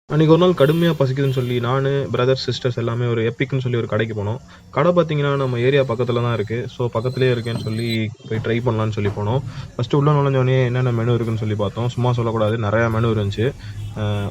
அன்னைக்கு ஒரு நாள் கடுமையா பசிக்குதுன்னு சொல்லி நானு, பிரதர்ஸ், சிஸ்டர்ஸ் எல்லாமே ஒரு எப்பிக்ன்னு சொல்லி ஒரு கடைக்கு போனோம். கடை பார்த்தீங்கன்னா, நம்ம ஏரியா பக்கத்துல தான் இருக்கு. ஸோ பக்கத்திலேயே இருக்கேன்னு சொல்லி போய் ட்ரை பண்ணலான்னு சொல்லி போனோம். ஃபர்ஸ்ட்டு உள்ள நுழைஞ்சோனே என்னென்ன மெனு இருக்குன்னு சொல்லி பார்த்தோம். சும்மா சொல்லக்கூடாது. நெறையா மெனு இருந்துச்சு.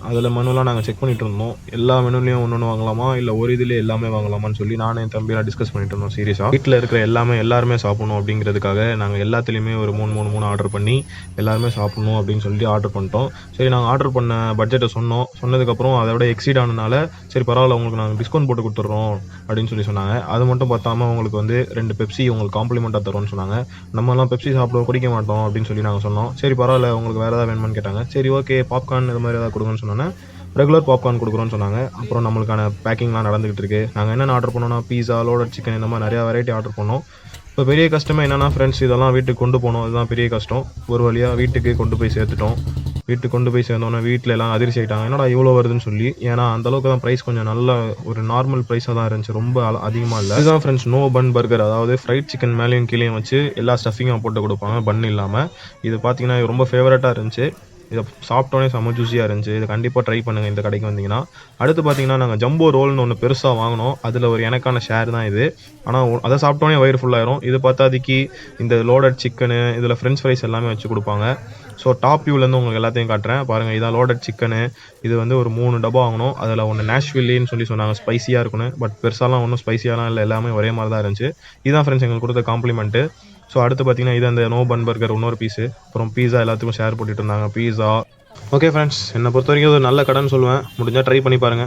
அதில மெனுலாம் நாங்க செக் பண்ணிட்டு இருந்தோம். எல்லா மெனுலயும் ஒண்ணொண்ணு வாங்கலாமா? இல்ல ஒரு இதுலயே எல்லாமே வாங்கலாமான்னு சொல்லி நானும் என் தம்பிலாம் டிஸ்கஸ் பண்ணிட்டு இருந்தோம் சீரியஸா. வீட்ல இருக்கிற எல்லாருமே சாப்பிடணும் அப்படிங்கிறதுக்காக நாங்க எல்லாத்துலயுமே ஒரு 3 ஆர்டர் பண்ணி எல்லாருமே சாப்பிடணும் அப்படின்னு சொல்லி ஆர்டர் பண்ணிட்டோம். சரி நாங்க ஆர்டர் பண்ண பட்ஜெட்ட சொன்னோம். சொன்னதுக்கப்புறம் அத விட எக்ஸீட் ஆனனால, சரி பரவால்ல உங்களுக்கு நாங்க டிஸ்கவுண்ட் போட்டு குடுத்துடுறோம் அப்படின்னு சொல்லி சொன்னாங்க. அது மட்டும் பத்தாம உங்களுக்கு வந்து 2 பெப்சி உங்களுக்கு காம்ப்ளிமென்ட்டா தரோம்ன்னு சொன்னாங்க. நம்மலாம் பெப்சி குடிக்க மாட்டோம் அப்படின்னு சொல்லி நாங்க சொன்னோம். சரி பரவால்ல உங்களுக்கு வேற ஏதாவது வேணுமான்னு கேட்டாங்க. சரி ஓகே பாப்கார்ன் இது மாரி ஏதாவது குடுங்கன்னு சொன்னோனே, ரெகுலர் பாப்கார்ன் குடுக்குறோம்ன்னு சொன்னாங்க. அப்புறம் நம்மளுக்கான பேக்கிங்லாம் நடந்துகிட்டு இருக்கு. நாங்க என்னென்ன ஆர்டர் பண்ணோம்னா, பீஸா, லோடட் சிக்கன் இந்த மாரி நெறைய வெரைட்டி ஆர்டர் பண்ணோம். இப்ப பெரிய கஷ்டமே என்னன்னா, ஃபிரெண்ட்ஸ் இதெல்லாம் வீட்டுக்கு கொண்டு போணும். அதுதான் பெரிய கஷ்டம். ஒரு வழியா வீட்டுக்கு கொண்டு போய் சேர்த்துட்டோம். வீட்டுக்கு கொண்டு போய் சேர்ந்தோனே, வீட்ல எல்லாம் அதிர்ச்சி ஆயிட்டாங்க. என்னடா இவ்ளோ வருதுன்னு சொல்லி. ஏன்னா, அந்த அளவுக்கு தான் பிரைஸ் கொஞ்சம் நல்ல ஒரு நார்மல் பிரைஸா தான் இருந்துச்சு. ரொம்ப அதிகமா இல்ல. இதுதான் ஃபிரெண்ட்ஸ் நோ பன் பர்கர். அதாவது ஃப்ரைட் சிக்கன் மேலயும் கீழயும் வச்சு எல்லா ஸ்டஃபிங்கும் போட்டு குடுப்பாங்க. பன் இல்லாம. இது பார்த்தீங்கன்னா, ரொம்ப ஃபேவரட்டா இருந்துச்சு. இத சாப்பிட்டோனே செம்ம ஜூஸியா இருந்துச்சு. இத கண்டிப்பா ட்ரை பண்ணுங்க இந்த கடைக்கு வந்தீங்கன்னா. அடுத்து பார்த்தீங்கன்னா, நாங்க ஜம்போ ரோல்னு ஒண்ணு பெருசா வாங்குனோம். அதுல ஒரு எனக்கான ஷேர் தான் இது. ஆனா அத சாப்பிட்டோனே வயிறு ஃபுல் ஆயிரும். இது பத்தாதைக்கு இந்த லோடட் சிக்கனு, இதுல ஃபிரெஞ்ச் ஃப்ரைஸ் எல்லாமே வச்சு குடுப்பாங்க. ஸோ டாப் வியூலேருந்து உங்களுக்கு எல்லாத்தையும் காட்டுறேன். பாருங்க இதான் லோடட் சிக்கனு. இது வந்து ஒரு 3 டப்பா வாங்குனோம். அதில ஒண்ணு நேஷ்வில்லின்னு சொல்லி சொன்னாங்க. ஸ்பைசியா இருக்குன்னு. பட் பெருசாலாம் ஒண்ணும் ஸ்பைசியாலாம் இல்ல. எல்லாமே ஒரே மாரி தான் இருந்துச்சு. இதான் ஃபிரெண்ட்ஸ் எங்களுக்கு குடுத்த காம்ப்ளிமெண்ட்டு. ஸோ அடுத்து பார்த்தீங்கன்னா, இது அந்த நோ பன் பர்கர் இன்னொரு பீஸு. அப்புறம் பீஸா எல்லாத்துக்கும் ஷேர் போட்டுட்டு இருந்தாங்க. பீஸா. Okay friends. என்ன பொறுத்தவரைக்கும் இது ஒரு நல்ல கடைன்னு சொல்லுவேன். முடிஞ்சா ட்ரை பண்ணி பாருங்க.